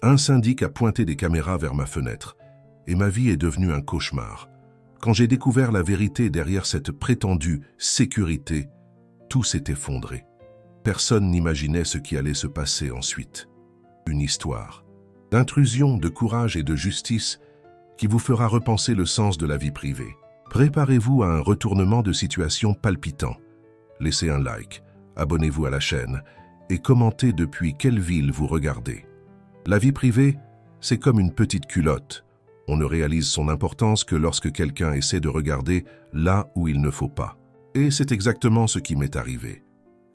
Un syndic a pointé des caméras vers ma fenêtre, et ma vie est devenue un cauchemar. Quand j'ai découvert la vérité derrière cette prétendue sécurité, tout s'est effondré. Personne n'imaginait ce qui allait se passer ensuite. Une histoire d'intrusion, de courage et de justice qui vous fera repenser le sens de la vie privée. Préparez-vous à un retournement de situation palpitant. Laissez un like, abonnez-vous à la chaîne et commentez depuis quelle ville vous regardez. La vie privée, c'est comme une petite culotte. On ne réalise son importance que lorsque quelqu'un essaie de regarder là où il ne faut pas. Et c'est exactement ce qui m'est arrivé.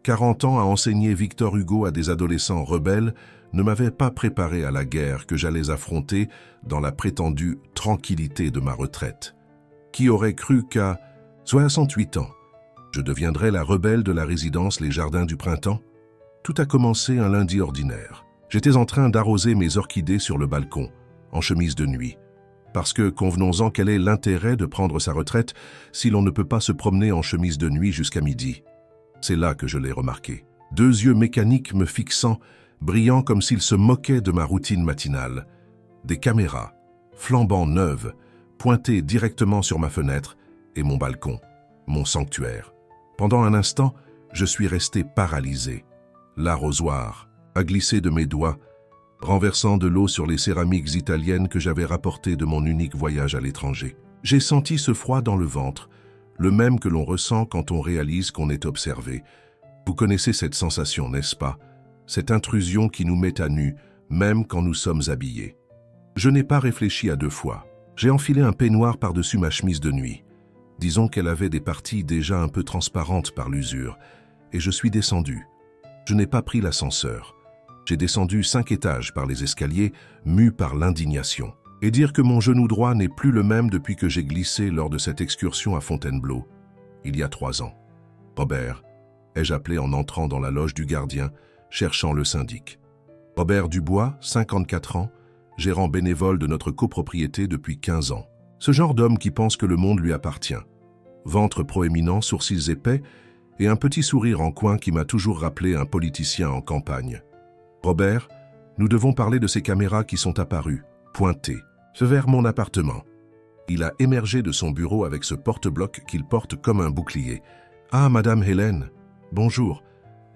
40 ans à enseigner Victor Hugo à des adolescents rebelles ne m'avaient pas préparé à la guerre que j'allais affronter dans la prétendue tranquillité de ma retraite. Qui aurait cru qu'à 68 ans, je deviendrais la rebelle de la résidence Les Jardins du Printemps? Tout a commencé un lundi ordinaire. J'étais en train d'arroser mes orchidées sur le balcon, en chemise de nuit. Parce que, convenons-en, quel est l'intérêt de prendre sa retraite si l'on ne peut pas se promener en chemise de nuit jusqu'à midi? C'est là que je l'ai remarqué. 2 yeux mécaniques me fixant, brillant comme s'ils se moquaient de ma routine matinale. Des caméras, flambant neuves, pointées directement sur ma fenêtre et mon balcon, mon sanctuaire. Pendant un instant, je suis resté paralysé. L'arrosoir a glissé de mes doigts, renversant de l'eau sur les céramiques italiennes que j'avais rapportées de mon unique voyage à l'étranger. J'ai senti ce froid dans le ventre, le même que l'on ressent quand on réalise qu'on est observé. Vous connaissez cette sensation, n'est-ce pas? Cette intrusion qui nous met à nu, même quand nous sommes habillés. Je n'ai pas réfléchi à 2 fois. J'ai enfilé un peignoir par-dessus ma chemise de nuit. Disons qu'elle avait des parties déjà un peu transparentes par l'usure, et je suis descendu. Je n'ai pas pris l'ascenseur. J'ai descendu 5 étages par les escaliers, mu par l'indignation. Et dire que mon genou droit n'est plus le même depuis que j'ai glissé lors de cette excursion à Fontainebleau, il y a 3 ans. Robert, ai-je appelé en entrant dans la loge du gardien, cherchant le syndic. Robert Dubois, 54 ans, gérant bénévole de notre copropriété depuis 15 ans. Ce genre d'homme qui pense que le monde lui appartient. Ventre proéminent, sourcils épais et un petit sourire en coin qui m'a toujours rappelé un politicien en campagne. Robert, nous devons parler de ces caméras qui sont apparues, pointées, vers mon appartement. Il a émergé de son bureau avec ce porte-bloc qu'il porte comme un bouclier. « Ah, Madame Hélène, bonjour.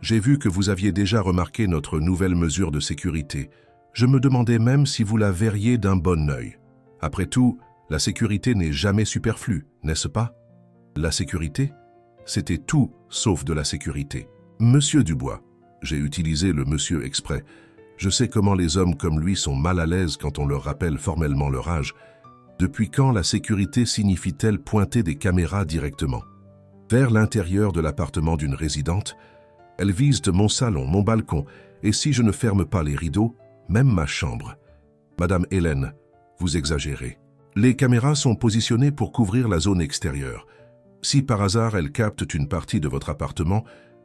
J'ai vu que vous aviez déjà remarqué notre nouvelle mesure de sécurité. Je me demandais même si vous la verriez d'un bon œil. Après tout, la sécurité n'est jamais superflue, n'est-ce pas? » La sécurité? C'était tout sauf de la sécurité. « Monsieur Dubois. » J'ai utilisé le monsieur exprès. Je sais comment les hommes comme lui sont mal à l'aise quand on leur rappelle formellement leur âge. Depuis quand la sécurité signifie-t-elle pointer des caméras directement? Vers l'intérieur de l'appartement d'une résidente, elle vise de mon salon, mon balcon, et si je ne ferme pas les rideaux, même ma chambre. Madame Hélène, vous exagérez. Les caméras sont positionnées pour couvrir la zone extérieure. Si par hasard elles captent une partie de votre appartement,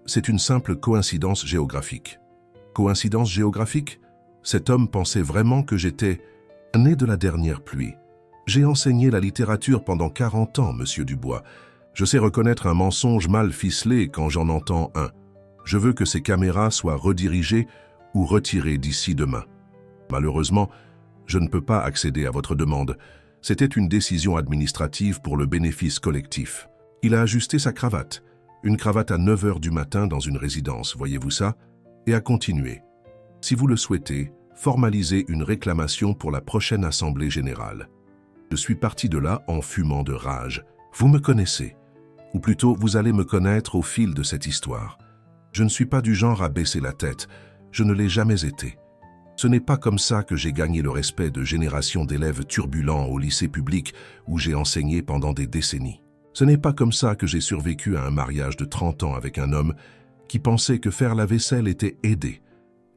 c'est une simple coïncidence géographique. Coïncidence géographique? Cet homme pensait vraiment que j'étais né de la dernière pluie. J'ai enseigné la littérature pendant 40 ans, monsieur Dubois. Je sais reconnaître un mensonge mal ficelé quand j'en entends un. Je veux que ces caméras soient redirigées ou retirées d'ici demain. Malheureusement, je ne peux pas accéder à votre demande. C'était une décision administrative pour le bénéfice collectif. Il a ajusté sa cravate. Une cravate à 9 heures du matin dans une résidence, voyez-vous ça? Et a continué. Si vous le souhaitez, formalisez une réclamation pour la prochaine Assemblée générale. Je suis parti de là en fumant de rage. Vous me connaissez. Ou plutôt, vous allez me connaître au fil de cette histoire. Je ne suis pas du genre à baisser la tête. Je ne l'ai jamais été. Ce n'est pas comme ça que j'ai gagné le respect de générations d'élèves turbulents au lycée public où j'ai enseigné pendant des décennies. Ce n'est pas comme ça que j'ai survécu à un mariage de 30 ans avec un homme qui pensait que faire la vaisselle était aider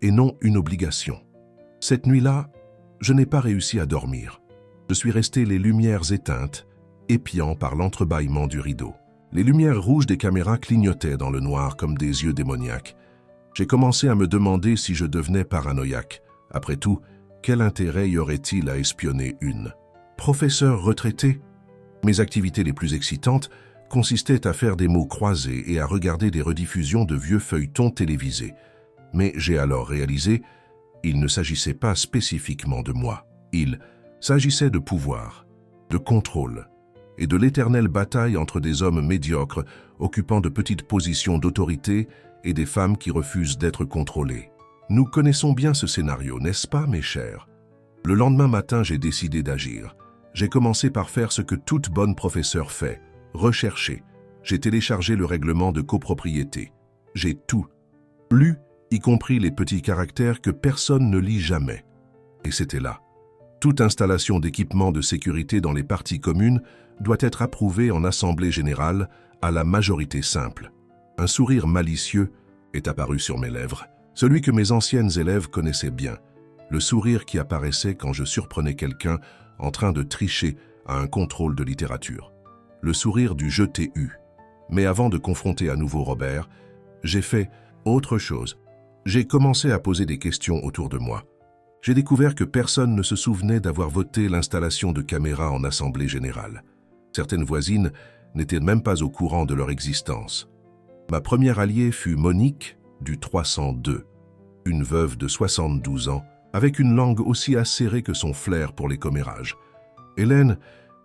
et non une obligation. Cette nuit-là, je n'ai pas réussi à dormir. Je suis resté les lumières éteintes, épiant par l'entrebâillement du rideau. Les lumières rouges des caméras clignotaient dans le noir comme des yeux démoniaques. J'ai commencé à me demander si je devenais paranoïaque. Après tout, quel intérêt y aurait-il à espionner une? Professeur retraité? Mes activités les plus excitantes consistaient à faire des mots croisés et à regarder des rediffusions de vieux feuilletons télévisés. Mais j'ai alors réalisé Il ne s'agissait pas spécifiquement de moi. Il s'agissait de pouvoir, de contrôle et de l'éternelle bataille entre des hommes médiocres occupant de petites positions d'autorité et des femmes qui refusent d'être contrôlées. Nous connaissons bien ce scénario, n'est-ce pas, mes chers? Le lendemain matin, j'ai décidé d'agir. J'ai commencé par faire ce que toute bonne professeure fait, rechercher. J'ai téléchargé le règlement de copropriété. J'ai tout lu, y compris les petits caractères que personne ne lit jamais. Et c'était là. Toute installation d'équipement de sécurité dans les parties communes doit être approuvée en assemblée générale à la majorité simple. Un sourire malicieux est apparu sur mes lèvres, celui que mes anciennes élèves connaissaient bien, le sourire qui apparaissait quand je surprenais quelqu'un en train de tricher à un contrôle de littérature. Le sourire du « je t'ai eu ». Mais avant de confronter à nouveau Robert, j'ai fait autre chose. J'ai commencé à poser des questions autour de moi. J'ai découvert que personne ne se souvenait d'avoir voté l'installation de caméras en assemblée générale. Certaines voisines n'étaient même pas au courant de leur existence. Ma première alliée fut Monique, du 302, une veuve de 72 ans, avec une langue aussi acérée que son flair pour les commérages. « Hélène,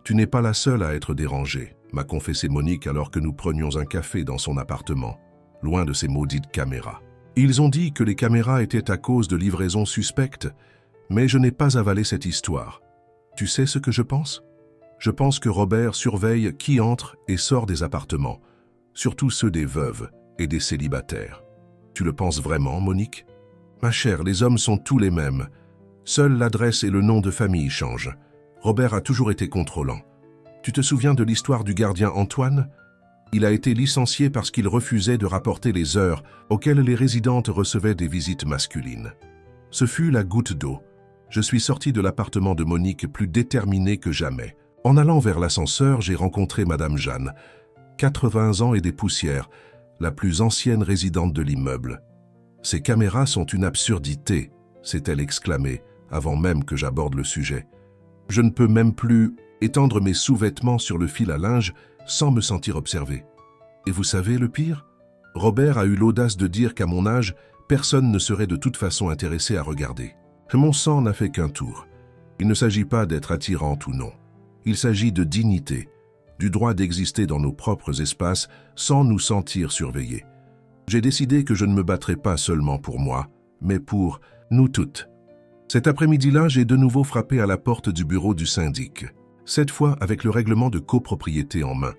tu n'es pas la seule à être dérangée », m'a confessé Monique alors que nous prenions un café dans son appartement, loin de ces maudites caméras. Ils ont dit que les caméras étaient à cause de livraisons suspectes, mais je n'ai pas avalé cette histoire. Tu sais ce que je pense? Je pense que Robert surveille qui entre et sort des appartements, surtout ceux des veuves et des célibataires. Tu le penses vraiment, Monique? Ma chère, les hommes sont tous les mêmes. Seule l'adresse et le nom de famille changent. Robert a toujours été contrôlant. Tu te souviens de l'histoire du gardien Antoine? Il a été licencié parce qu'il refusait de rapporter les heures auxquelles les résidentes recevaient des visites masculines. Ce fut la goutte d'eau. Je suis sorti de l'appartement de Monique plus déterminé que jamais. En allant vers l'ascenseur, j'ai rencontré Madame Jeanne, 80 ans et des poussières, la plus ancienne résidente de l'immeuble. « Ces caméras sont une absurdité », s'est-elle exclamée, avant même que j'aborde le sujet. « Je ne peux même plus étendre mes sous-vêtements sur le fil à linge sans me sentir observé. Et vous savez le pire? Robert a eu l'audace de dire qu'à mon âge, personne ne serait de toute façon intéressé à regarder. Mon sang n'a fait qu'un tour. Il ne s'agit pas d'être attirante ou non. Il s'agit de dignité, du droit d'exister dans nos propres espaces sans nous sentir surveillés. J'ai décidé que je ne me battrais pas seulement pour moi, mais pour nous toutes. Cet après-midi-là, j'ai de nouveau frappé à la porte du bureau du syndic, cette fois avec le règlement de copropriété en main,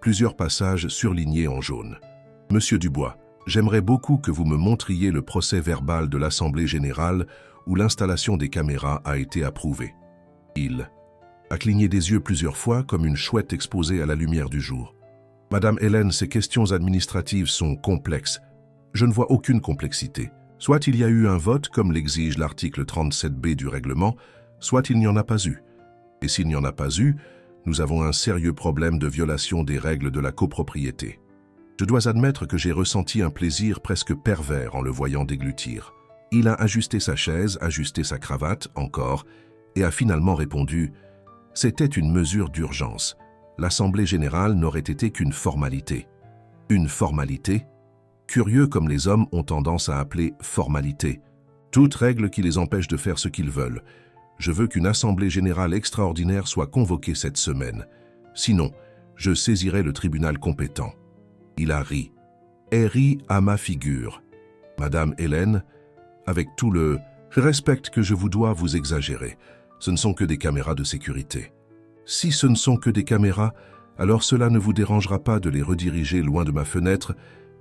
plusieurs passages surlignés en jaune. « Monsieur Dubois, j'aimerais beaucoup que vous me montriez le procès-verbal de l'Assemblée générale où l'installation des caméras a été approuvée. » Il a cligné des yeux plusieurs fois comme une chouette exposée à la lumière du jour. « Madame Hélène, ces questions administratives sont complexes. Je ne vois aucune complexité. Soit il y a eu un vote, comme l'exige l'article 37B du règlement, soit il n'y en a pas eu. Et s'il n'y en a pas eu, nous avons un sérieux problème de violation des règles de la copropriété. Je dois admettre que j'ai ressenti un plaisir presque pervers en le voyant déglutir. Il a ajusté sa chaise, ajusté sa cravate, encore, et a finalement répondu « C'était une mesure d'urgence. L'Assemblée générale n'aurait été qu'une formalité. » Une formalité? Curieux comme les hommes ont tendance à appeler formalité. Toute règle qui les empêche de faire ce qu'ils veulent. Je veux qu'une Assemblée générale extraordinaire soit convoquée cette semaine. Sinon, je saisirai le tribunal compétent. Il a ri. Et ri à ma figure. Madame Hélène, avec tout le respect que je vous dois, vous exagérer. Ce ne sont que des caméras de sécurité. Si ce ne sont que des caméras, alors cela ne vous dérangera pas de les rediriger loin de ma fenêtre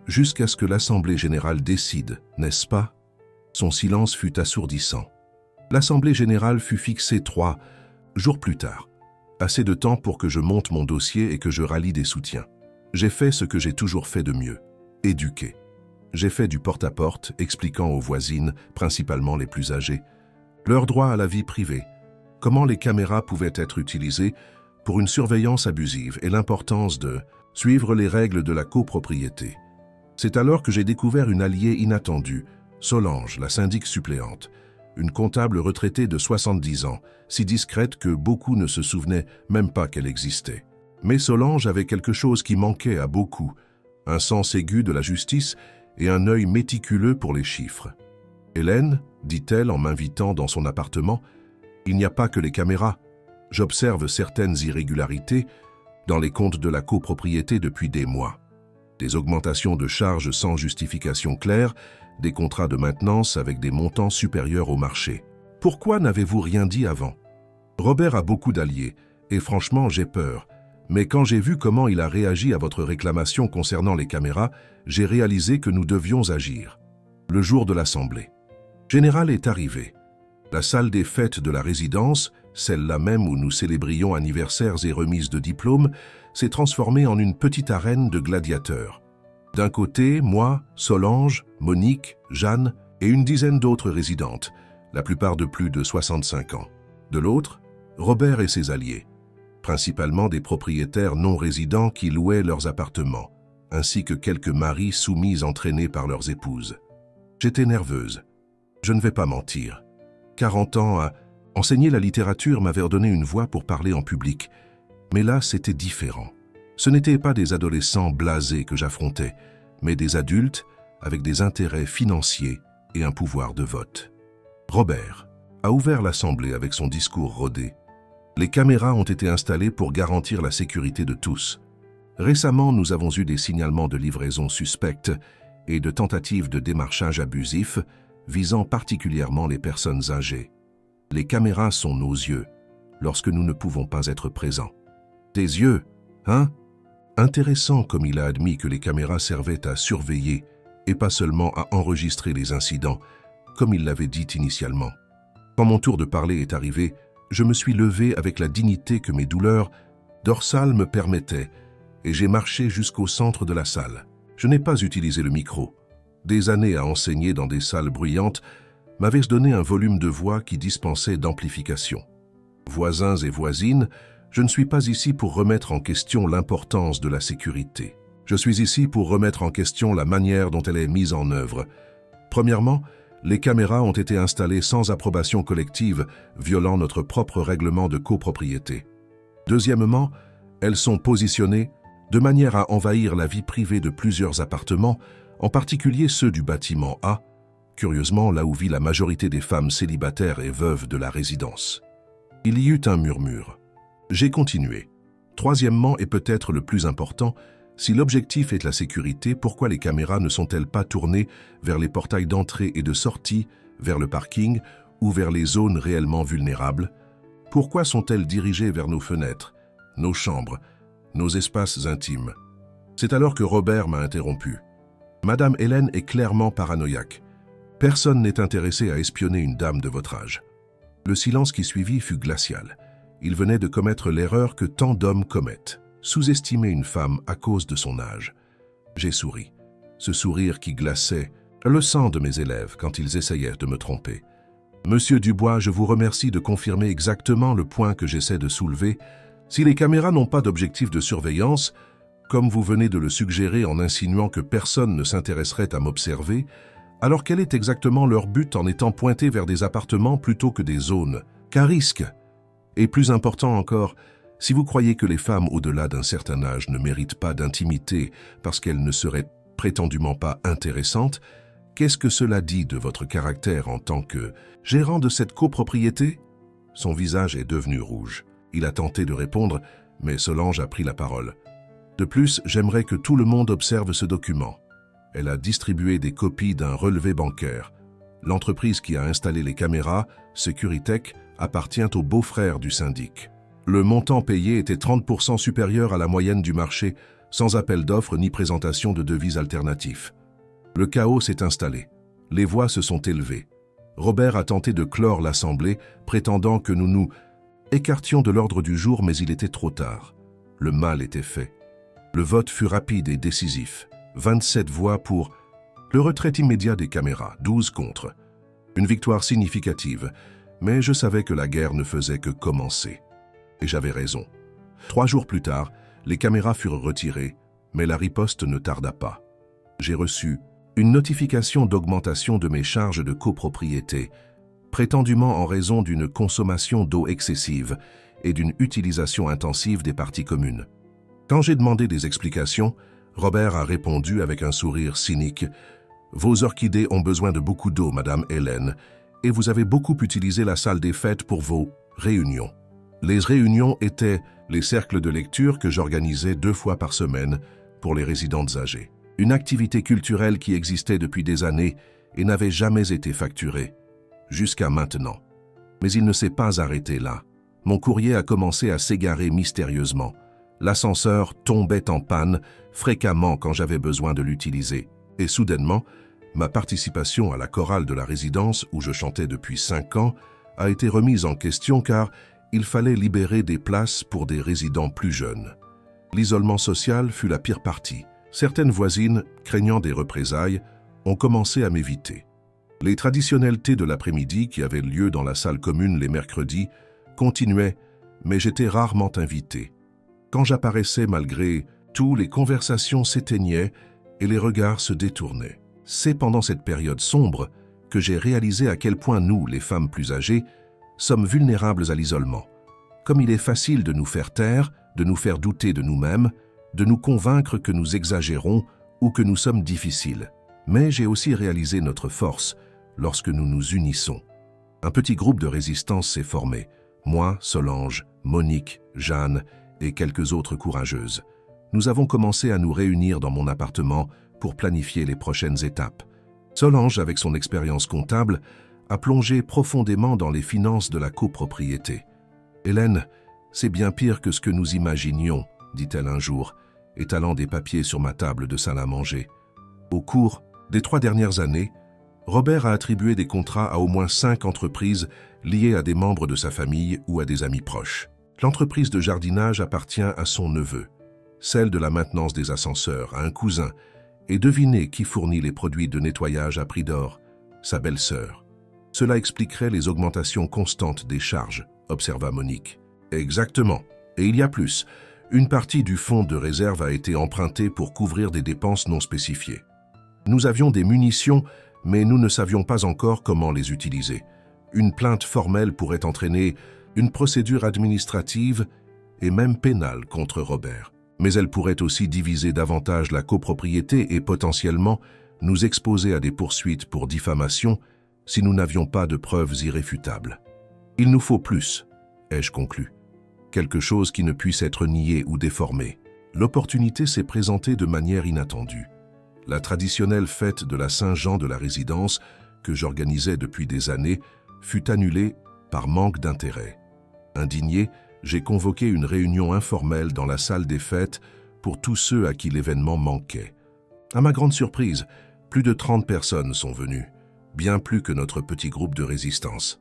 jusqu'à ce que l'Assemblée générale décide, n'est-ce pas? Son silence fut assourdissant. L'Assemblée générale fut fixée 3 jours plus tard. Assez de temps pour que je monte mon dossier et que je rallie des soutiens. J'ai fait ce que j'ai toujours fait de mieux, éduquer. J'ai fait du porte-à-porte, expliquant aux voisines, principalement les plus âgées, leur droit à la vie privée, comment les caméras pouvaient être utilisées pour une surveillance abusive et l'importance de suivre les règles de la copropriété. C'est alors que j'ai découvert une alliée inattendue, Solange, la syndic suppléante, une comptable retraitée de 70 ans, si discrète que beaucoup ne se souvenaient même pas qu'elle existait. Mais Solange avait quelque chose qui manquait à beaucoup, un sens aigu de la justice et un œil méticuleux pour les chiffres. « Hélène, dit-elle en m'invitant dans son appartement. « Il n'y a pas que les caméras. J'observe certaines irrégularités dans les comptes de la copropriété depuis des mois. Des augmentations de charges sans justification claire, des contrats de maintenance avec des montants supérieurs au marché. Pourquoi n'avez-vous rien dit avant? Robert a beaucoup d'alliés, et franchement, j'ai peur. Mais quand j'ai vu comment il a réagi à votre réclamation concernant les caméras, j'ai réalisé que nous devions agir. » Le jour de l'assemblée. Général est arrivé. La salle des fêtes de la résidence, celle-là même où nous célébrions anniversaires et remises de diplômes, s'est transformée en une petite arène de gladiateurs. D'un côté, moi, Solange, Monique, Jeanne et une dizaine d'autres résidentes, la plupart de plus de 65 ans. De l'autre, Robert et ses alliés, principalement des propriétaires non résidents qui louaient leurs appartements, ainsi que quelques maris soumis entraînés par leurs épouses. J'étais nerveuse. Je ne vais pas mentir. 40 ans à enseigner la littérature m'avait donné une voix pour parler en public. Mais là, c'était différent. Ce n'étaient pas des adolescents blasés que j'affrontais, mais des adultes avec des intérêts financiers et un pouvoir de vote. Robert a ouvert l'assemblée avec son discours rodé. Les caméras ont été installées pour garantir la sécurité de tous. Récemment, nous avons eu des signalements de livraison suspectes et de tentatives de démarchage abusif visant particulièrement les personnes âgées. Les caméras sont nos yeux lorsque nous ne pouvons pas être présents. Des yeux, hein? Intéressant comme il a admis que les caméras servaient à surveiller et pas seulement à enregistrer les incidents, comme il l'avait dit initialement. Quand mon tour de parler est arrivé, je me suis levé avec la dignité que mes douleurs dorsales me permettaient et j'ai marché jusqu'au centre de la salle. Je n'ai pas utilisé le micro. Des années à enseigner dans des salles bruyantes m'avaient donné un volume de voix qui dispensait d'amplification. Voisins et voisines, je ne suis pas ici pour remettre en question l'importance de la sécurité. Je suis ici pour remettre en question la manière dont elle est mise en œuvre. Premièrement, les caméras ont été installées sans approbation collective, violant notre propre règlement de copropriété. Deuxièmement, elles sont positionnées de manière à envahir la vie privée de plusieurs appartements, en particulier ceux du bâtiment A, curieusement là où vit la majorité des femmes célibataires et veuves de la résidence. Il y eut un murmure. J'ai continué. Troisièmement, et peut-être le plus important, si l'objectif est la sécurité, pourquoi les caméras ne sont-elles pas tournées vers les portails d'entrée et de sortie, vers le parking ou vers les zones réellement vulnérables? Pourquoi sont-elles dirigées vers nos fenêtres, nos chambres, nos espaces intimes? C'est alors que Robert m'a interrompu. Madame Hélène est clairement paranoïaque. Personne n'est intéressé à espionner une dame de votre âge. Le silence qui suivit fut glacial. Il venait de commettre l'erreur que tant d'hommes commettent, sous-estimer une femme à cause de son âge. J'ai souri. Ce sourire qui glaçait le sang de mes élèves quand ils essayaient de me tromper. Monsieur Dubois, je vous remercie de confirmer exactement le point que j'essaie de soulever. Si les caméras n'ont pas d'objectif de surveillance, comme vous venez de le suggérer en insinuant que personne ne s'intéresserait à m'observer, alors quel est exactement leur but en étant pointés vers des appartements plutôt que des zones? Qu'à risque? Et plus important encore, si vous croyez que les femmes au-delà d'un certain âge ne méritent pas d'intimité parce qu'elles ne seraient prétendument pas intéressantes, qu'est-ce que cela dit de votre caractère en tant que gérant de cette copropriété? Son visage est devenu rouge. Il a tenté de répondre, mais Solange a pris la parole. De plus, j'aimerais que tout le monde observe ce document. Elle a distribué des copies d'un relevé bancaire. L'entreprise qui a installé les caméras, Securitech, appartient au beau-frère du syndic. Le montant payé était 30% supérieur à la moyenne du marché, sans appel d'offres ni présentation de devis alternatifs. Le chaos s'est installé. Les voix se sont élevées. Robert a tenté de clore l'assemblée, prétendant que nous nous écartions de l'ordre du jour, mais il était trop tard. Le mal était fait. Le vote fut rapide et décisif. 27 voix pour le retrait immédiat des caméras, 12 contre. Une victoire significative, mais je savais que la guerre ne faisait que commencer. Et j'avais raison. 3 jours plus tard, les caméras furent retirées, mais la riposte ne tarda pas. J'ai reçu une notification d'augmentation de mes charges de copropriété, prétendument en raison d'une consommation d'eau excessive et d'une utilisation intensive des parties communes. Quand j'ai demandé des explications, Robert a répondu avec un sourire cynique « Vos orchidées ont besoin de beaucoup d'eau, Madame Hélène, et vous avez beaucoup utilisé la salle des fêtes pour vos réunions. Les réunions étaient les cercles de lecture que j'organisais 2 fois par semaine pour les résidentes âgées. Une activité culturelle qui existait depuis des années et n'avait jamais été facturée, jusqu'à maintenant. Mais il ne s'est pas arrêté là. Mon courrier a commencé à s'égarer mystérieusement. L'ascenseur tombait en panne fréquemment quand j'avais besoin de l'utiliser. Et soudainement, ma participation à la chorale de la résidence, où je chantais depuis 5 ans, a été remise en question car il fallait libérer des places pour des résidents plus jeunes. L'isolement social fut la pire partie. Certaines voisines, craignant des représailles, ont commencé à m'éviter. Les traditionnels thés de l'après-midi qui avaient lieu dans la salle commune les mercredis continuaient, mais j'étais rarement invité. Quand j'apparaissais malgré tout, les conversations s'éteignaient et les regards se détournaient. C'est pendant cette période sombre que j'ai réalisé à quel point nous, les femmes plus âgées, sommes vulnérables à l'isolement. Comme il est facile de nous faire taire, de nous faire douter de nous-mêmes, de nous convaincre que nous exagérons ou que nous sommes difficiles. Mais j'ai aussi réalisé notre force lorsque nous nous unissons. Un petit groupe de résistance s'est formé. Moi, Solange, Monique, Jeanne et quelques autres courageuses. Nous avons commencé à nous réunir dans mon appartement pour planifier les prochaines étapes. Solange, avec son expérience comptable, a plongé profondément dans les finances de la copropriété. « Hélène, c'est bien pire que ce que nous imaginions, » dit-elle un jour, étalant des papiers sur ma table de salle à manger. Au cours des 3 dernières années, Robert a attribué des contrats à au moins 5 entreprises liées à des membres de sa famille ou à des amis proches. L'entreprise de jardinage appartient à son neveu, celle de la maintenance des ascenseurs à un cousin, et devinez qui fournit les produits de nettoyage à prix d'or, sa belle-sœur. Cela expliquerait les augmentations constantes des charges, observa Monique. Exactement, et il y a plus. Une partie du fonds de réserve a été empruntée pour couvrir des dépenses non spécifiées. Nous avions des munitions, mais nous ne savions pas encore comment les utiliser. Une plainte formelle pourrait entraîner une procédure administrative et même pénale contre Robert. Mais elle pourrait aussi diviser davantage la copropriété et potentiellement nous exposer à des poursuites pour diffamation si nous n'avions pas de preuves irréfutables. Il nous faut plus, ai-je conclu. Quelque chose qui ne puisse être nié ou déformé. L'opportunité s'est présentée de manière inattendue. La traditionnelle fête de la Saint-Jean de la résidence, que j'organisais depuis des années, fut annulée par manque d'intérêt. Indigné, j'ai convoqué une réunion informelle dans la salle des fêtes pour tous ceux à qui l'événement manquait. À ma grande surprise, plus de 30 personnes sont venues, bien plus que notre petit groupe de résistance.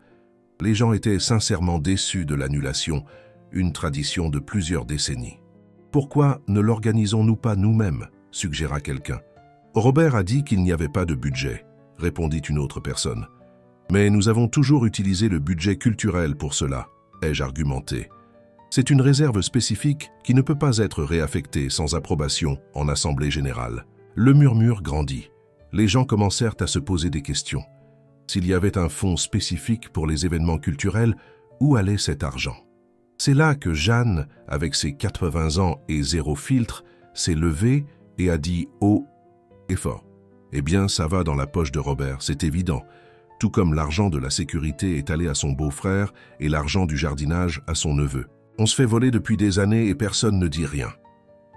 Les gens étaient sincèrement déçus de l'annulation, une tradition de plusieurs décennies. « Pourquoi ne l'organisons-nous pas nous-mêmes » suggéra quelqu'un. « Robert a dit qu'il n'y avait pas de budget », répondit une autre personne. « Mais nous avons toujours utilisé le budget culturel pour cela », ai-je argumenté. C'est une réserve spécifique qui ne peut pas être réaffectée sans approbation en assemblée générale. Le murmure grandit. Les gens commencèrent à se poser des questions. S'il y avait un fonds spécifique pour les événements culturels, où allait cet argent? C'est là que Jeanne, avec ses 80 ans et 0 filtre, s'est levée et a dit haut et fort. Eh bien, ça va dans la poche de Robert, c'est évident. Tout comme l'argent de la sécurité est allé à son beau-frère et l'argent du jardinage à son neveu. On se fait voler depuis des années et personne ne dit rien.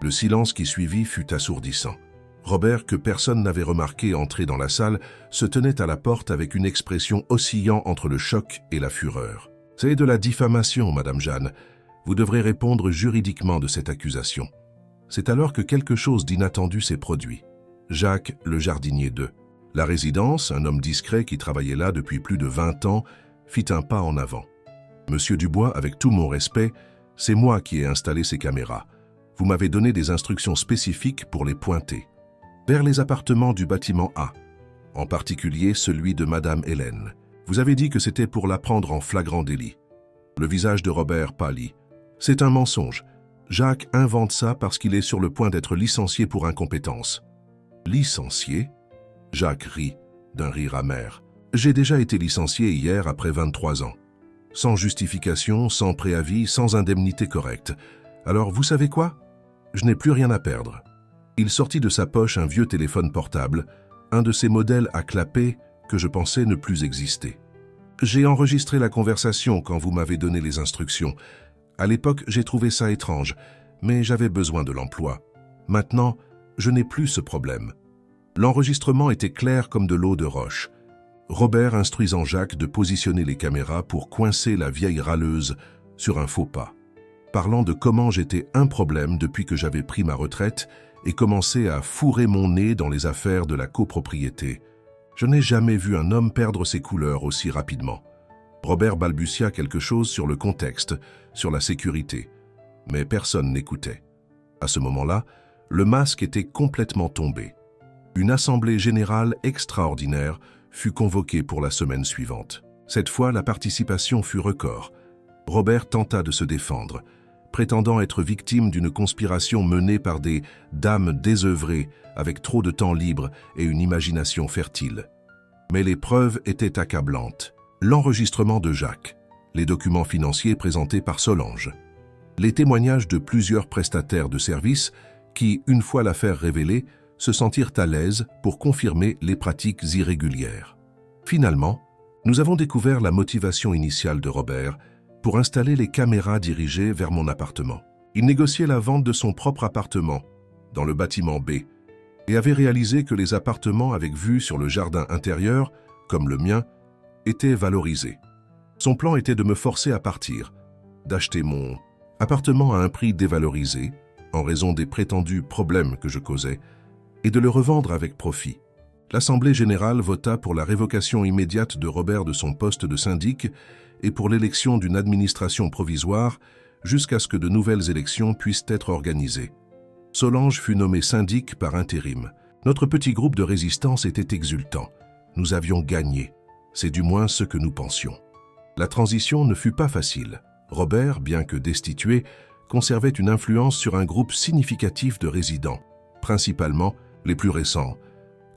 Le silence qui suivit fut assourdissant. Robert, que personne n'avait remarqué entrer dans la salle, se tenait à la porte avec une expression oscillant entre le choc et la fureur. « C'est de la diffamation, Madame Jeanne. Vous devrez répondre juridiquement de cette accusation. » C'est alors que quelque chose d'inattendu s'est produit. Jacques, le jardinier d'eux. La résidence, un homme discret qui travaillait là depuis plus de 20 ans, fit un pas en avant. « Monsieur Dubois, avec tout mon respect, c'est moi qui ai installé ces caméras. Vous m'avez donné des instructions spécifiques pour les pointer. Vers les appartements du bâtiment A, en particulier celui de Madame Hélène. Vous avez dit que c'était pour la prendre en flagrant délit. » Le visage de Robert pâlit. « C'est un mensonge. Jacques invente ça parce qu'il est sur le point d'être licencié pour incompétence. » « Licencié ?» Jacques rit, d'un rire amer. « J'ai déjà été licencié hier après 23 ans. Sans justification, sans préavis, sans indemnité correcte. Alors vous savez quoi? Je n'ai plus rien à perdre. » Il sortit de sa poche un vieux téléphone portable, un de ces modèles à clapet que je pensais ne plus exister. J'ai enregistré la conversation quand vous m'avez donné les instructions. À l'époque, j'ai trouvé ça étrange, mais j'avais besoin de l'emploi. Maintenant, je n'ai plus ce problème. L'enregistrement était clair comme de l'eau de roche. Robert instruisant Jacques de positionner les caméras pour coincer la vieille râleuse sur un faux pas, parlant de comment j'étais un problème depuis que j'avais pris ma retraite et commencé à fourrer mon nez dans les affaires de la copropriété. Je n'ai jamais vu un homme perdre ses couleurs aussi rapidement. Robert balbutia quelque chose sur le contexte, sur la sécurité, mais personne n'écoutait. À ce moment-là, le masque était complètement tombé. Une assemblée générale extraordinaire fut convoquée pour la semaine suivante. Cette fois, la participation fut record. Robert tenta de se défendre, prétendant être victime d'une conspiration menée par des dames désœuvrées avec trop de temps libre et une imagination fertile. Mais les preuves étaient accablantes. L'enregistrement de Jacques, les documents financiers présentés par Solange, les témoignages de plusieurs prestataires de services qui, une fois l'affaire révélée, se sentirent à l'aise pour confirmer les pratiques irrégulières. Finalement, nous avons découvert la motivation initiale de Robert pour installer les caméras dirigées vers mon appartement. Il négociait la vente de son propre appartement, dans le bâtiment B, et avait réalisé que les appartements avec vue sur le jardin intérieur, comme le mien, étaient valorisés. Son plan était de me forcer à partir, d'acheter mon appartement à un prix dévalorisé, en raison des prétendus problèmes que je causais, et de le revendre avec profit. L'Assemblée générale vota pour la révocation immédiate de Robert de son poste de syndic et pour l'élection d'une administration provisoire jusqu'à ce que de nouvelles élections puissent être organisées. Solange fut nommée syndic par intérim. Notre petit groupe de résistance était exultant. Nous avions gagné. C'est du moins ce que nous pensions. La transition ne fut pas facile. Robert, bien que destitué, conservait une influence sur un groupe significatif de résidents, principalement les plus récents,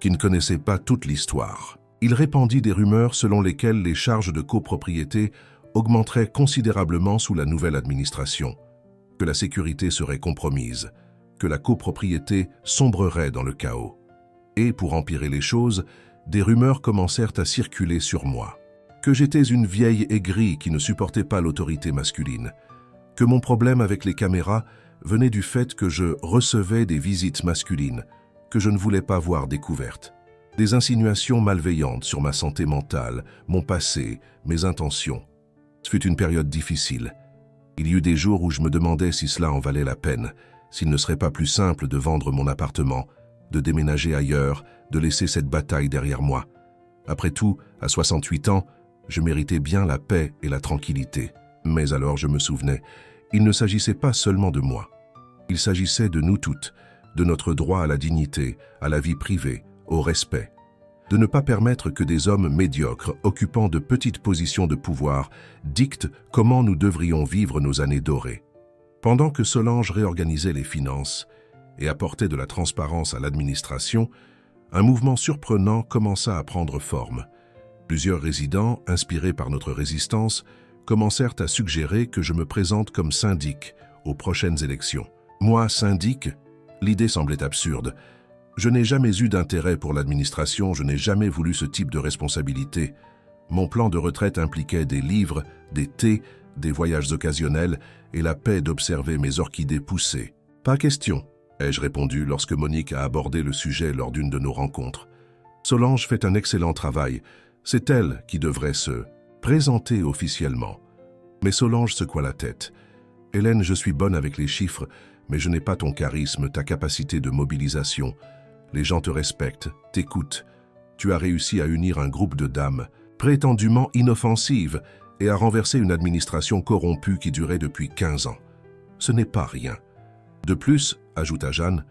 qui ne connaissaient pas toute l'histoire. Il répandit des rumeurs selon lesquelles les charges de copropriété augmenteraient considérablement sous la nouvelle administration, que la sécurité serait compromise, que la copropriété sombrerait dans le chaos. Et, pour empirer les choses, des rumeurs commencèrent à circuler sur moi. Que j'étais une vieille aigrie qui ne supportait pas l'autorité masculine, que mon problème avec les caméras venait du fait que je recevais des visites masculines, que je ne voulais pas voir découvertes. Des insinuations malveillantes sur ma santé mentale, mon passé, mes intentions. Ce fut une période difficile. Il y eut des jours où je me demandais si cela en valait la peine, s'il ne serait pas plus simple de vendre mon appartement, de déménager ailleurs, de laisser cette bataille derrière moi. Après tout, à 68 ans, je méritais bien la paix et la tranquillité. Mais alors je me souvenais, il ne s'agissait pas seulement de moi. Il s'agissait de nous toutes, de notre droit à la dignité, à la vie privée, au respect. De ne pas permettre que des hommes médiocres, occupant de petites positions de pouvoir, dictent comment nous devrions vivre nos années dorées. Pendant que Solange réorganisait les finances et apportait de la transparence à l'administration, un mouvement surprenant commença à prendre forme. Plusieurs résidents, inspirés par notre résistance, commencèrent à suggérer que je me présente comme syndic aux prochaines élections. Moi, syndic, l'idée semblait absurde. Je n'ai jamais eu d'intérêt pour l'administration, je n'ai jamais voulu ce type de responsabilité. Mon plan de retraite impliquait des livres, des thés, des voyages occasionnels et la paix d'observer mes orchidées pousser. « Pas question », ai-je répondu lorsque Monique a abordé le sujet lors d'une de nos rencontres. Solange fait un excellent travail. C'est elle qui devrait se présenter officiellement. Mais Solange secoua la tête. « Hélène, je suis bonne avec les chiffres, mais je n'ai pas ton charisme, ta capacité de mobilisation. Les gens te respectent, t'écoutent. Tu as réussi à unir un groupe de dames, prétendument inoffensives, et à renverser une administration corrompue qui durait depuis 15 ans. Ce n'est pas rien. De plus, ajouta Jeanne,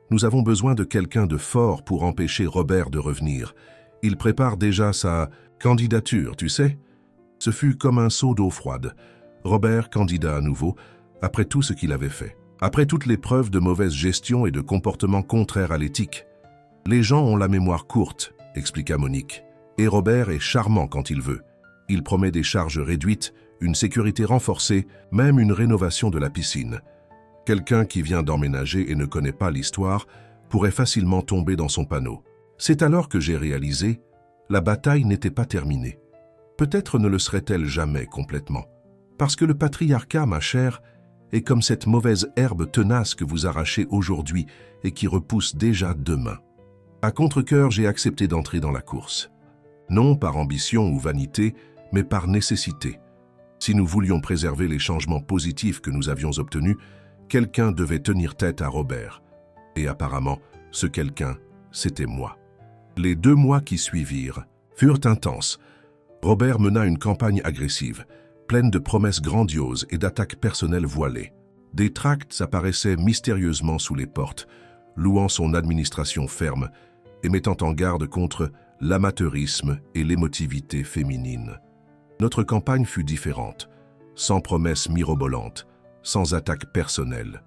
nous avons besoin de quelqu'un de fort pour empêcher Robert de revenir. Il prépare déjà sa candidature, tu sais. Ce fut comme un seau d'eau froide. Robert candidat à nouveau, après tout ce qu'il avait fait. Après toutes les preuves de mauvaise gestion et de comportement contraire à l'éthique. Les gens ont la mémoire courte, expliqua Monique. Et Robert est charmant quand il veut. Il promet des charges réduites, une sécurité renforcée, même une rénovation de la piscine. Quelqu'un qui vient d'emménager et ne connaît pas l'histoire pourrait facilement tomber dans son panneau. C'est alors que j'ai réalisé, la bataille n'était pas terminée. Peut-être ne le serait-elle jamais complètement. Parce que le patriarcat, ma chère, est comme cette mauvaise herbe tenace que vous arrachez aujourd'hui et qui repousse déjà demain. À contre-cœur, j'ai accepté d'entrer dans la course. Non par ambition ou vanité, mais par nécessité. Si nous voulions préserver les changements positifs que nous avions obtenus, quelqu'un devait tenir tête à Robert. Et apparemment, ce quelqu'un, c'était moi. Les 2 mois qui suivirent furent intenses. Robert mena une campagne agressive, pleine de promesses grandioses et d'attaques personnelles voilées. Des tracts apparaissaient mystérieusement sous les portes, louant son administration ferme et mettant en garde contre l'amateurisme et l'émotivité féminine. Notre campagne fut différente, sans promesses mirobolantes, sans attaques personnelles.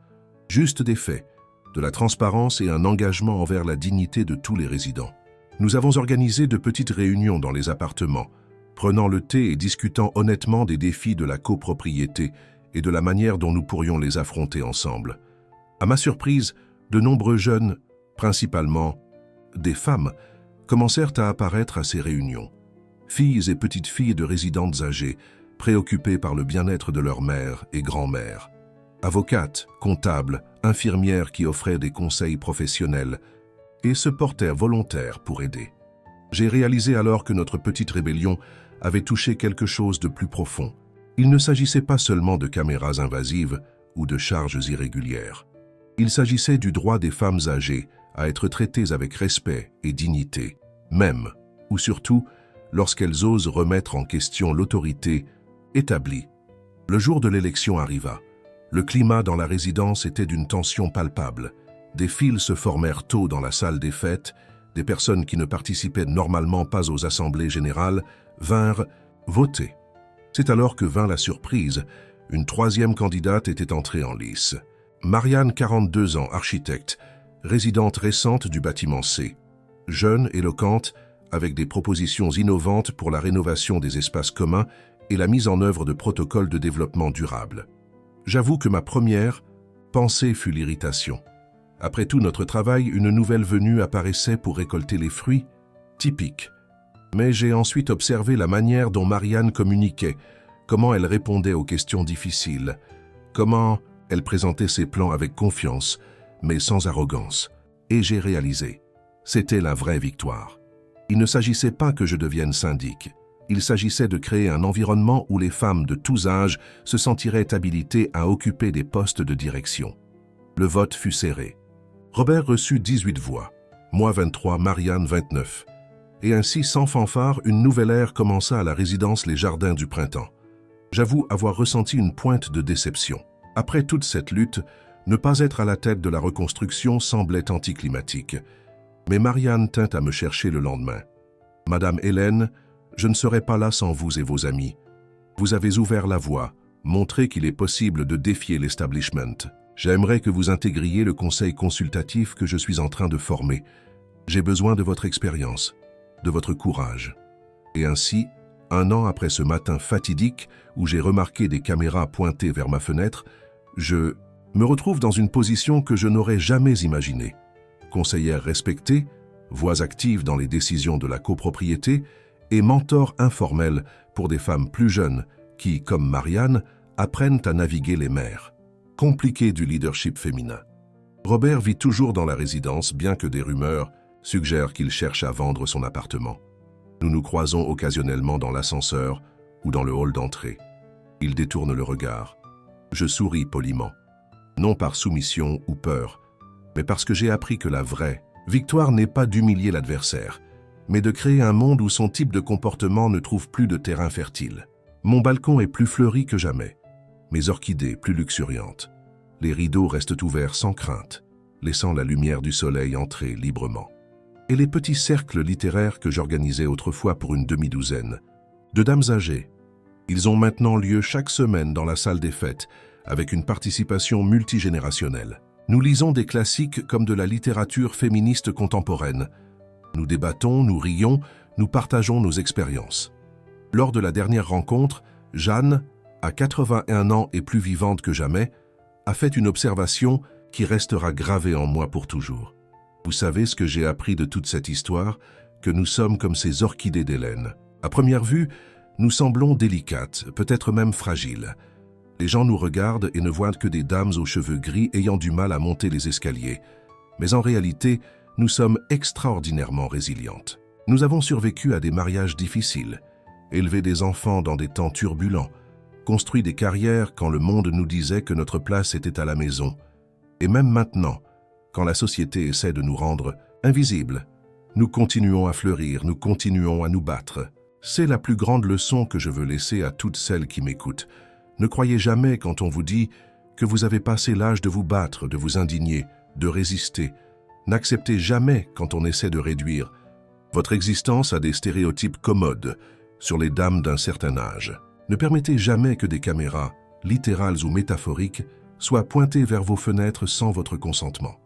Juste des faits, de la transparence et un engagement envers la dignité de tous les résidents. Nous avons organisé de petites réunions dans les appartements, prenant le thé et discutant honnêtement des défis de la copropriété et de la manière dont nous pourrions les affronter ensemble. À ma surprise, de nombreux jeunes, principalement des femmes, commencèrent à apparaître à ces réunions. Filles et petites filles de résidentes âgées, préoccupées par le bien-être de leur mère et grand-mère. Avocates, comptables, infirmières qui offraient des conseils professionnels et se portèrent volontaires pour aider. J'ai réalisé alors que notre petite rébellion avait touché quelque chose de plus profond. Il ne s'agissait pas seulement de caméras invasives ou de charges irrégulières. Il s'agissait du droit des femmes âgées à être traitées avec respect et dignité, même, ou surtout, lorsqu'elles osent remettre en question l'autorité établie. Le jour de l'élection arriva. Le climat dans la résidence était d'une tension palpable. Des files se formèrent tôt dans la salle des fêtes. Des personnes qui ne participaient normalement pas aux assemblées générales vinrent voter. C'est alors que vint la surprise. Une 3e candidate était entrée en lice. Marianne, 42 ans, architecte, résidente récente du bâtiment C. Jeune, éloquente, avec des propositions innovantes pour la rénovation des espaces communs et la mise en œuvre de protocoles de développement durable. J'avoue que ma première pensée fut l'irritation. Après tout notre travail, une nouvelle venue apparaissait pour récolter les fruits, typique. Mais j'ai ensuite observé la manière dont Marianne communiquait, comment elle répondait aux questions difficiles, comment elle présentait ses plans avec confiance, mais sans arrogance. Et j'ai réalisé, c'était la vraie victoire. Il ne s'agissait pas que je devienne syndic. Il s'agissait de créer un environnement où les femmes de tous âges se sentiraient habilitées à occuper des postes de direction. Le vote fut serré. Robert reçut 18 voix, moi 23, Marianne 29. Et ainsi, sans fanfare, une nouvelle ère commença à la résidence Les Jardins du Printemps. J'avoue avoir ressenti une pointe de déception. Après toute cette lutte, ne pas être à la tête de la reconstruction semblait anticlimatique. Mais Marianne tint à me chercher le lendemain. « Madame Hélène, je ne serai pas là sans vous et vos amis. Vous avez ouvert la voie, montré qu'il est possible de défier l'establishment. J'aimerais que vous intégriez le conseil consultatif que je suis en train de former. J'ai besoin de votre expérience, de votre courage. » Et ainsi, 1 an après ce matin fatidique où j'ai remarqué des caméras pointées vers ma fenêtre, je me retrouve dans une position que je n'aurais jamais imaginée. Conseillère respectée, voix active dans les décisions de la copropriété et mentor informel pour des femmes plus jeunes qui, comme Marianne, apprennent à naviguer les mers. Compliqué du leadership féminin. Robert vit toujours dans la résidence, bien que des rumeurs suggèrent qu'il cherche à vendre son appartement. Nous nous croisons occasionnellement dans l'ascenseur ou dans le hall d'entrée. Il détourne le regard. Je souris poliment, non par soumission ou peur, mais parce que j'ai appris que la vraie victoire n'est pas d'humilier l'adversaire, mais de créer un monde où son type de comportement ne trouve plus de terrain fertile. Mon balcon est plus fleuri que jamais, mes orchidées plus luxuriantes. Les rideaux restent ouverts sans crainte, laissant la lumière du soleil entrer librement. Et les petits cercles littéraires que j'organisais autrefois pour une demi-douzaine, de dames âgées, ils ont maintenant lieu chaque semaine dans la salle des fêtes, avec une participation multigénérationnelle. Nous lisons des classiques comme de la littérature féministe contemporaine. Nous débattons, nous rions, nous partageons nos expériences. Lors de la dernière rencontre, Jeanne, à 81 ans et plus vivante que jamais, a fait une observation qui restera gravée en moi pour toujours. Vous savez ce que j'ai appris de toute cette histoire, que nous sommes comme ces orchidées d'Hélène. À première vue, Nous semblons délicates, peut-être même fragiles. Les gens nous regardent et ne voient que des dames aux cheveux gris ayant du mal à monter les escaliers. Mais en réalité, nous sommes extraordinairement résilientes. Nous avons survécu à des mariages difficiles, élevé des enfants dans des temps turbulents, construit des carrières quand le monde nous disait que notre place était à la maison. Et même maintenant, quand la société essaie de nous rendre invisibles, nous continuons à fleurir, nous continuons à nous battre. C'est la plus grande leçon que je veux laisser à toutes celles qui m'écoutent. Ne croyez jamais quand on vous dit que vous avez passé l'âge de vous battre, de vous indigner, de résister. N'acceptez jamais quand on essaie de réduire votre existence à des stéréotypes commodes sur les dames d'un certain âge. Ne permettez jamais que des caméras, littérales ou métaphoriques, soient pointées vers vos fenêtres sans votre consentement.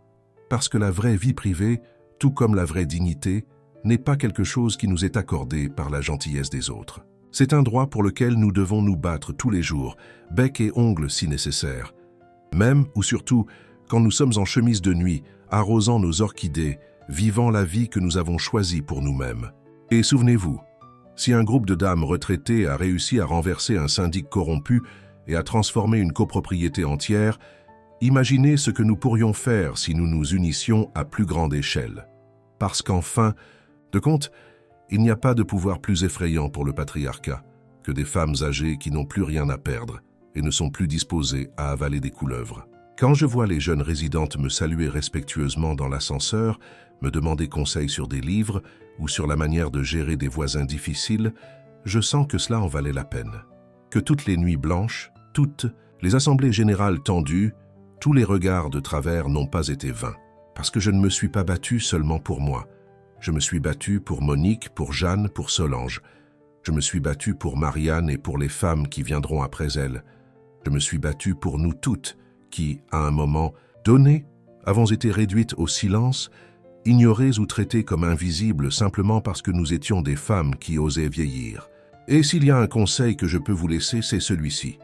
Parce que la vraie vie privée, tout comme la vraie dignité, n'est pas quelque chose qui nous est accordé par la gentillesse des autres. C'est un droit pour lequel nous devons nous battre tous les jours, bec et ongles si nécessaire. Même ou surtout quand nous sommes en chemise de nuit, arrosant nos orchidées, vivant la vie que nous avons choisie pour nous-mêmes. Et souvenez-vous, si un groupe de dames retraitées a réussi à renverser un syndic corrompu et à transformer une copropriété entière, imaginez ce que nous pourrions faire si nous nous unissions à plus grande échelle. Parce qu'en fin de compte, il n'y a pas de pouvoir plus effrayant pour le patriarcat que des femmes âgées qui n'ont plus rien à perdre et ne sont plus disposées à avaler des couleuvres. Quand je vois les jeunes résidentes me saluer respectueusement dans l'ascenseur, me demander conseil sur des livres ou sur la manière de gérer des voisins difficiles, je sens que cela en valait la peine. Que toutes les nuits blanches, toutes les assemblées générales tendues, tous les regards de travers n'ont pas été vains. Parce que je ne me suis pas battue seulement pour moi. Je me suis battue pour Monique, pour Jeanne, pour Solange. Je me suis battue pour Marianne et pour les femmes qui viendront après elle. Je me suis battue pour nous toutes qui, à un moment donné, avons été réduites au silence, ignorées ou traitées comme invisibles simplement parce que nous étions des femmes qui osaient vieillir. Et s'il y a un conseil que je peux vous laisser, c'est celui-ci.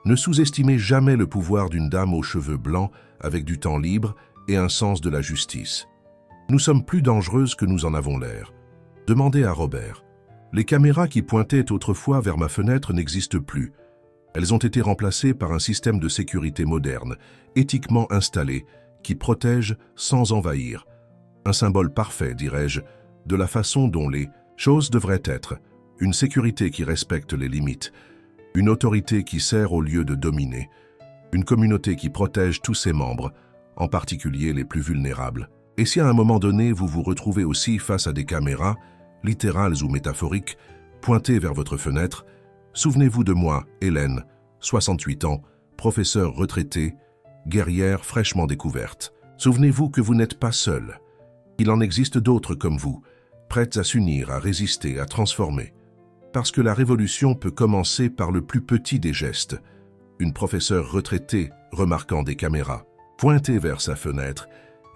Ne sous-estimez jamais le pouvoir d'une dame aux cheveux blancs avec du temps libre et un sens de la justice. Nous sommes plus dangereuses que nous en avons l'air. Demandez à Robert. Les caméras qui pointaient autrefois vers ma fenêtre n'existent plus. Elles ont été remplacées par un système de sécurité moderne, éthiquement installé, qui protège sans envahir. Un symbole parfait, dirais-je, de la façon dont les choses devraient être. Une sécurité qui respecte les limites. Une autorité qui sert au lieu de dominer. Une communauté qui protège tous ses membres, en particulier les plus vulnérables. Et si à un moment donné, vous vous retrouvez aussi face à des caméras, littérales ou métaphoriques, pointées vers votre fenêtre, souvenez-vous de moi, Hélène, 68 ans, professeure retraitée, guerrière fraîchement découverte. Souvenez-vous que vous n'êtes pas seule. Il en existe d'autres comme vous, prêtes à s'unir, à résister, à transformer. Parce que la révolution peut commencer par le plus petit des gestes. Une professeure retraitée remarquant des caméras, pointée vers sa fenêtre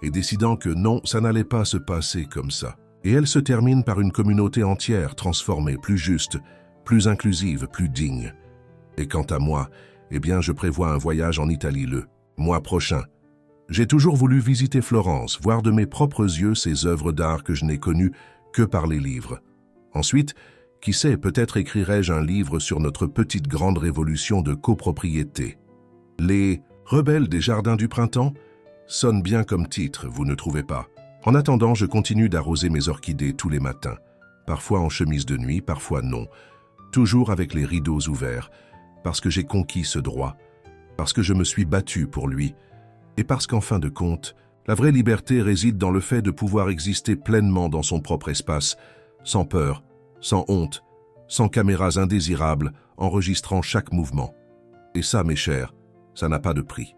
et décidant que non, ça n'allait pas se passer comme ça. Et elle se termine par une communauté entière transformée, plus juste, plus inclusive, plus digne. Et quant à moi, eh bien je prévois un voyage en Italie le mois prochain. J'ai toujours voulu visiter Florence, voir de mes propres yeux ces œuvres d'art que je n'ai connues que par les livres. Ensuite, qui sait, peut-être écrirai-je un livre sur notre petite grande révolution de copropriété. Les rebelles des jardins du printemps sonne bien comme titre, vous ne trouvez pas? En attendant, je continue d'arroser mes orchidées tous les matins, parfois en chemise de nuit, parfois non, toujours avec les rideaux ouverts, parce que j'ai conquis ce droit, parce que je me suis battue pour lui, et parce qu'en fin de compte, la vraie liberté réside dans le fait de pouvoir exister pleinement dans son propre espace, sans peur, sans honte, sans caméras indésirables enregistrant chaque mouvement. Et ça, mes chers, ça n'a pas de prix.